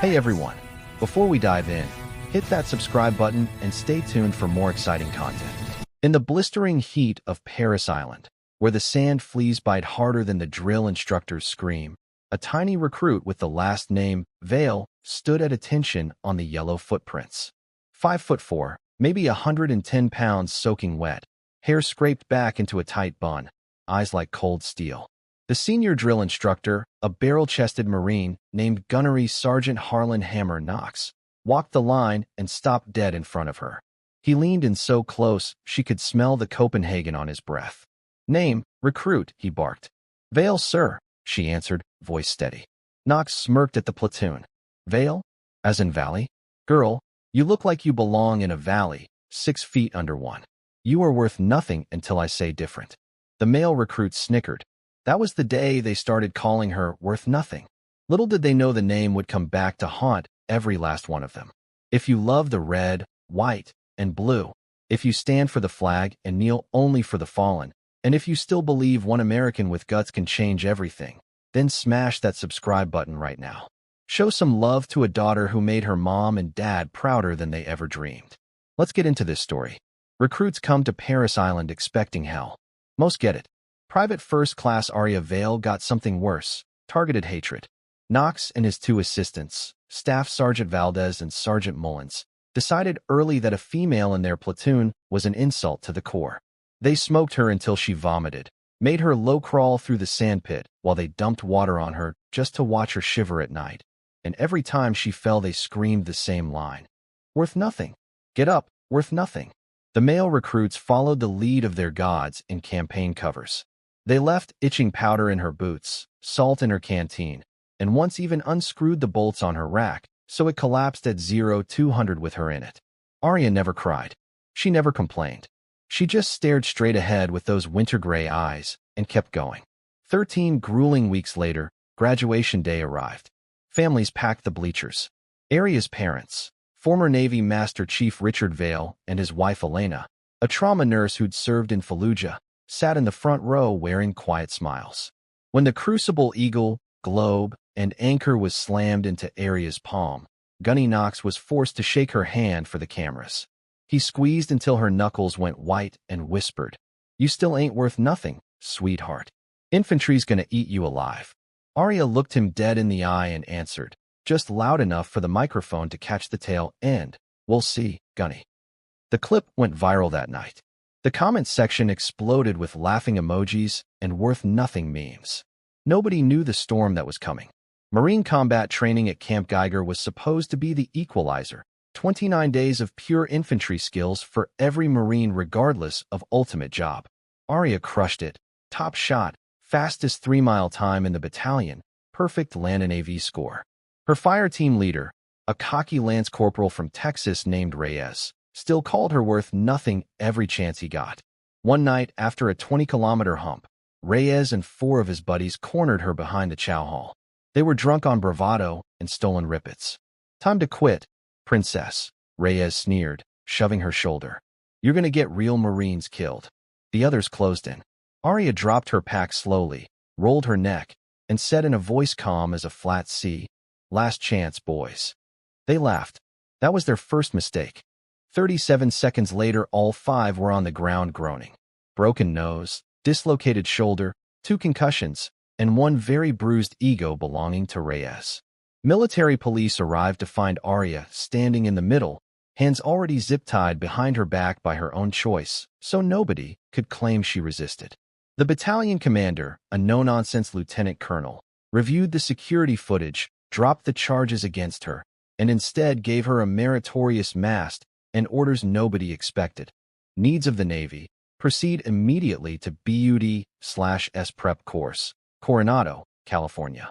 Hey everyone, before we dive in, hit that subscribe button and stay tuned for more exciting content. In the blistering heat of Parris Island, where the sand fleas bite harder than the drill instructors scream, a tiny recruit with the last name Vale stood at attention on the yellow footprints. 5'4", maybe 110 pounds soaking wet, hair scraped back into a tight bun, eyes like cold steel. The senior drill instructor, a barrel-chested Marine named Gunnery Sergeant Harlan Hammer Knox, walked the line and stopped dead in front of her. He leaned in so close she could smell the Copenhagen on his breath. "Name, recruit," he barked. "Vale, sir," she answered, voice steady. Knox smirked at the platoon. "Vale? As in valley? Girl, you look like you belong in a valley, 6 feet under one. You are worth nothing until I say different." The male recruit snickered. That was the day they started calling her worth nothing. Little did they know the name would come back to haunt every last one of them. If you love the red, white, and blue, if you stand for the flag and kneel only for the fallen, and if you still believe one American with guts can change everything, then smash that subscribe button right now. Show some love to a daughter who made her mom and dad prouder than they ever dreamed. Let's get into this story. Recruits come to Parris Island expecting hell. Most get it. Private First Class Aria Vale got something worse, targeted hatred. Knox and his 2 assistants, Staff Sergeant Valdez and Sergeant Mullins, decided early that a female in their platoon was an insult to the Corps. They smoked her until she vomited, made her low crawl through the sandpit while they dumped water on her just to watch her shiver at night. And every time she fell they screamed the same line. "Worth nothing. Get up, worth nothing." The male recruits followed the lead of their gods in campaign covers. They left itching powder in her boots, salt in her canteen, and once even unscrewed the bolts on her rack so it collapsed at 0-200 with her in it. Aria never cried. She never complained. She just stared straight ahead with those winter-gray eyes and kept going. 13 grueling weeks later, graduation day arrived. Families packed the bleachers. Aria's parents, former Navy Master Chief Richard Vale and his wife Elena, a trauma nurse who'd served in Fallujah, sat in the front row wearing quiet smiles. When the crucible eagle, globe, and anchor was slammed into Aria's palm, Gunny Knox was forced to shake her hand for the cameras. He squeezed until her knuckles went white and whispered, "You still ain't worth nothing, sweetheart. Infantry's gonna eat you alive." Aria looked him dead in the eye and answered, just loud enough for the microphone to catch the tail end, "We'll see, Gunny." The clip went viral that night. The comments section exploded with laughing emojis and worth-nothing memes. Nobody knew the storm that was coming. Marine combat training at Camp Geiger was supposed to be the equalizer, 29 days of pure infantry skills for every Marine regardless of ultimate job. Aria crushed it. Top shot, fastest 3-mile time in the battalion, perfect land and AV score. Her fire team leader, a cocky lance corporal from Texas named Reyes, still called her worth nothing every chance he got. One night, after a 20-kilometer hump, Reyes and 4 of his buddies cornered her behind the chow hall. They were drunk on bravado and stolen rippets. "Time to quit, princess," Reyes sneered, shoving her shoulder. "You're gonna get real Marines killed." The others closed in. Aria dropped her pack slowly, rolled her neck, and said in a voice calm as a flat sea, "Last chance, boys." They laughed. That was their first mistake. 37 seconds later, all 5 were on the ground groaning. Broken nose, dislocated shoulder, 2 concussions, and 1 very bruised ego belonging to Reyes. Military police arrived to find Aria standing in the middle, hands already zip-tied behind her back by her own choice, so nobody could claim she resisted. The battalion commander, a no-nonsense lieutenant colonel, reviewed the security footage, dropped the charges against her, and instead gave her a meritorious mast and orders nobody expected. Needs of the Navy. Proceed immediately to BUD/S prep course, Coronado, California.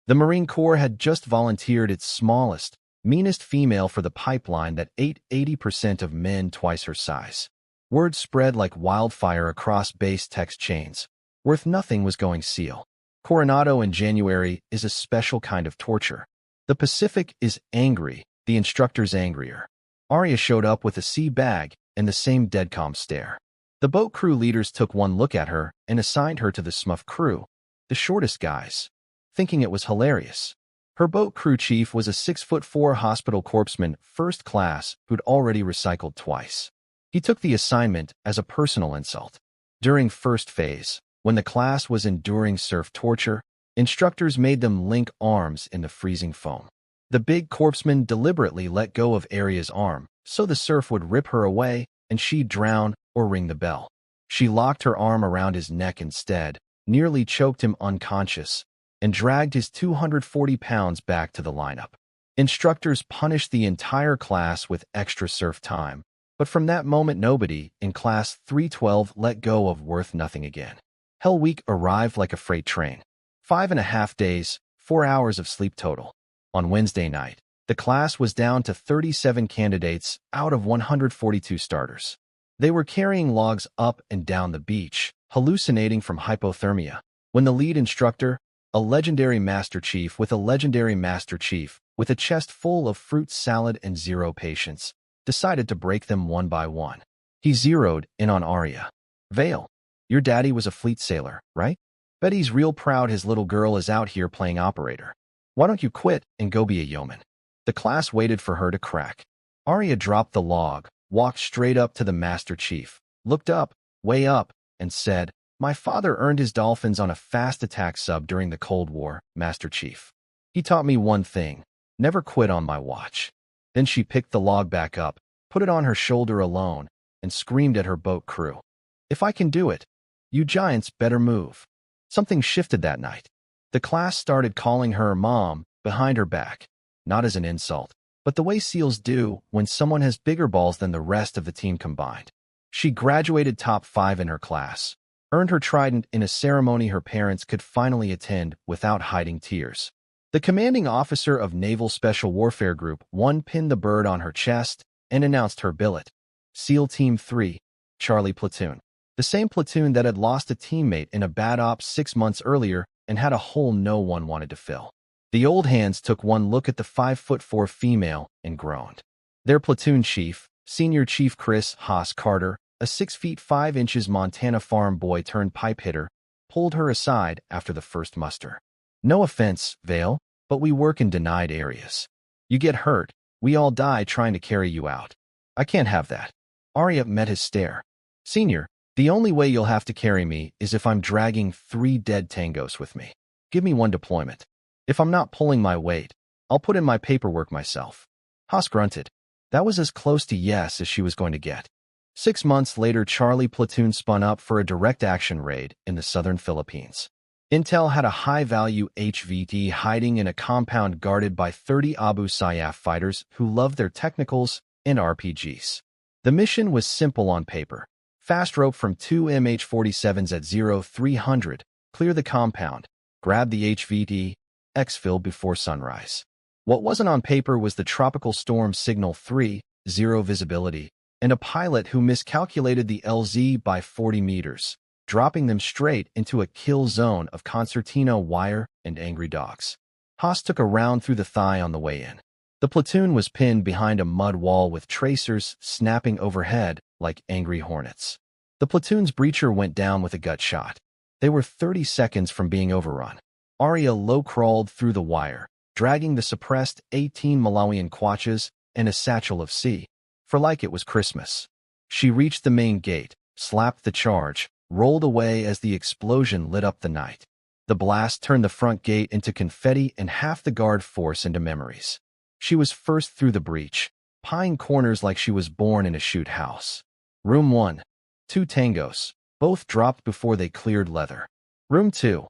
The Marine Corps had just volunteered its smallest, meanest female for the pipeline that ate 80% of men twice her size. Word spread like wildfire across base text chains. Worth nothing was going SEAL. Coronado in January is a special kind of torture. The Pacific is angry, the instructor's angrier. Aria showed up with a sea bag and the same dead-calm stare. The boat crew leaders took one look at her and assigned her to the SMUF crew, the shortest guys, thinking it was hilarious. Her boat crew chief was a 6'4" hospital corpsman, first class, who'd already recycled twice. He took the assignment as a personal insult. During first phase, when the class was enduring surf torture, instructors made them link arms in the freezing foam. The big corpsman deliberately let go of Aria's arm, so the surf would rip her away and she'd drown or ring the bell. She locked her arm around his neck instead, nearly choked him unconscious, and dragged his 240 pounds back to the lineup. Instructors punished the entire class with extra surf time, but from that moment nobody in Class 312 let go of worth nothing again. Hell Week arrived like a freight train. 5.5 days, 4 hours of sleep total. On Wednesday night, the class was down to 37 candidates out of 142 starters. They were carrying logs up and down the beach, hallucinating from hypothermia, when the lead instructor, a legendary Master Chief with a chest full of fruit salad and 0 patience, decided to break them one by one. He zeroed in on Aria. Vale, your daddy was a fleet sailor, right? Bet he's real proud his little girl is out here playing operator. Why don't you quit and go be a yeoman? The class waited for her to crack. Aria dropped the log, walked straight up to the Master Chief, looked up, way up, and said, "My father earned his dolphins on a fast attack sub during the Cold War, Master Chief. He taught me one thing, never quit on my watch." Then she picked the log back up, put it on her shoulder alone, and screamed at her boat crew. "If I can do it, you giants better move." Something shifted that night. The class started calling her Mom behind her back, not as an insult, but the way SEALs do when someone has bigger balls than the rest of the team combined. She graduated top 5 in her class, earned her Trident in a ceremony her parents could finally attend without hiding tears. The commanding officer of Naval Special Warfare Group 1 pinned the bird on her chest and announced her billet. SEAL Team 3, Charlie Platoon. The same platoon that had lost a teammate in a bad op 6 months earlier and had a hole no one wanted to fill. The old hands took one look at the 5'4" female and groaned. Their platoon chief, Senior Chief Chris Haas Carter, a 6'5" Montana farm boy turned pipe hitter, pulled her aside after the first muster. "No offense, Vale, but we work in denied areas. You get hurt, we all die trying to carry you out. I can't have that." Aria met his stare. "Senior, the only way you'll have to carry me is if I'm dragging 3 dead tangos with me. Give me one deployment. If I'm not pulling my weight, I'll put in my paperwork myself." Haas grunted. That was as close to yes as she was going to get. 6 months later, Charlie Platoon spun up for a direct action raid in the southern Philippines. Intel had a high-value HVT hiding in a compound guarded by 30 Abu Sayyaf fighters who loved their technicals and RPGs. The mission was simple on paper. Fast rope from 2 MH-47s at 0300, clear the compound, grab the HVT, exfil before sunrise. What wasn't on paper was the tropical storm signal 3, 0 visibility, and a pilot who miscalculated the LZ by 40 meters, dropping them straight into a kill zone of concertina wire and angry dogs. Haas took a round through the thigh on the way in. The platoon was pinned behind a mud wall with tracers snapping overhead like angry hornets. The platoon's breacher went down with a gut shot. They were 30 seconds from being overrun. Aria low-crawled through the wire, dragging the suppressed 18 Malawian kwaches and a satchel of sea, for like it was Christmas. She reached the main gate, slapped the charge, rolled away as the explosion lit up the night. The blast turned the front gate into confetti and half the guard force into memories. She was first through the breach, pieing corners like she was born in a shoot house. Room 1. 2 tangos, both dropped before they cleared leather. Room 2.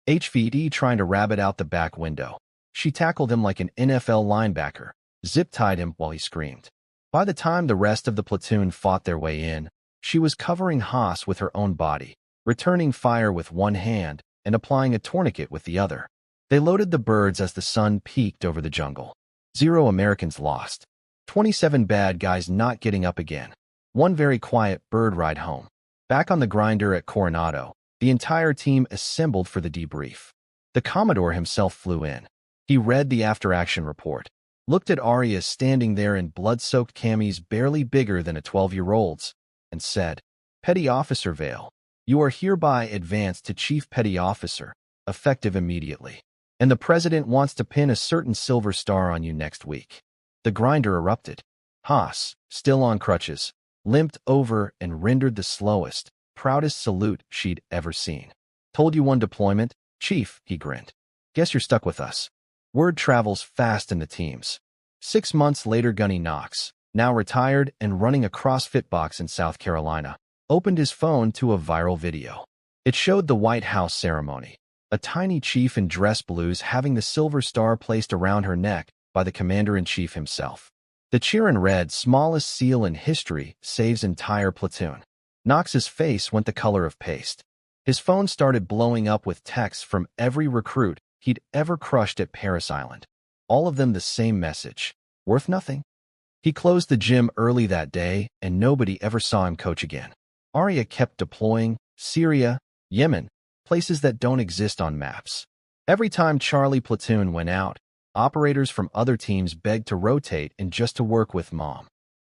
HVD trying to rabbit out the back window. She tackled him like an NFL linebacker, zip-tied him while he screamed. By the time the rest of the platoon fought their way in, she was covering Haas with her own body, returning fire with one hand and applying a tourniquet with the other. They loaded the birds as the sun peeked over the jungle. 0 Americans lost. 27 bad guys not getting up again. 1 very quiet bird ride home. Back on the grinder at Coronado, the entire team assembled for the debrief. The Commodore himself flew in. He read the after-action report, looked at Aria standing there in blood-soaked camis barely bigger than a 12-year-old's, and said, "Petty Officer Vale, you are hereby advanced to Chief Petty Officer, effective immediately." And the president wants to pin a certain silver star on you next week. The grinder erupted. Haas, still on crutches, limped over and rendered the slowest, proudest salute she'd ever seen. Told you one deployment, Chief, he grinned. Guess you're stuck with us. Word travels fast in the teams. 6 months later, Gunny Knox, now retired and running a CrossFit box in South Carolina, opened his phone to a viral video. It showed the White House ceremony, a tiny chief in dress blues having the silver star placed around her neck by the commander-in-chief himself. The cheer in red, smallest seal in history, saves entire platoon. Knox's face went the color of paste. His phone started blowing up with texts from every recruit he'd ever crushed at Parris Island. All of them the same message. Worth nothing. He closed the gym early that day, and nobody ever saw him coach again. Aria kept deploying, Syria, Yemen, places that don't exist on maps. Every time Charlie platoon went out, operators from other teams begged to rotate and just to work with Mom.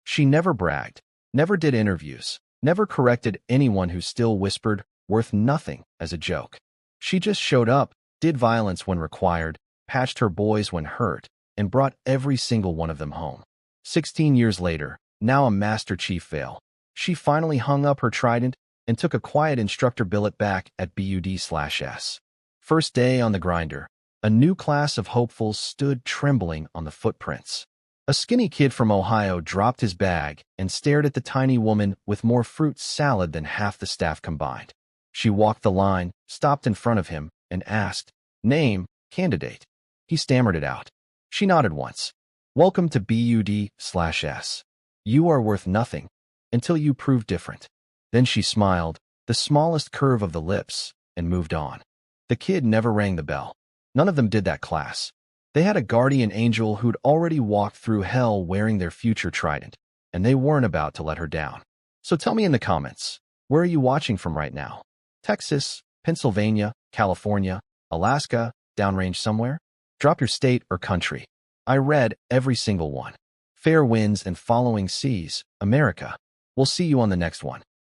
She never bragged, never did interviews, never corrected anyone who still whispered, worth nothing, as a joke. She just showed up, did violence when required, patched her boys when hurt, and brought every single one of them home. 16 years later, now a Master Chief Vale, she finally hung up her Trident and took a quiet instructor billet back at BUD/S. First day on the grinder, a new class of hopefuls stood trembling on the footprints. A skinny kid from Ohio dropped his bag and stared at the tiny woman with more fruit salad than half the staff combined. She walked the line, stopped in front of him, and asked, "Name, candidate." He stammered it out. She nodded once. "Welcome to BUD/S. You are worth nothing until you prove different." Then she smiled, the smallest curve of the lips, and moved on. The kid never rang the bell. None of them did that class. They had a guardian angel who'd already walked through hell wearing their future Trident, and they weren't about to let her down. So tell me in the comments, where are you watching from right now? Texas, Pennsylvania, California, Alaska, downrange somewhere? Drop your state or country. I read every single one. Fair winds and following seas, America. We'll see you on the next one.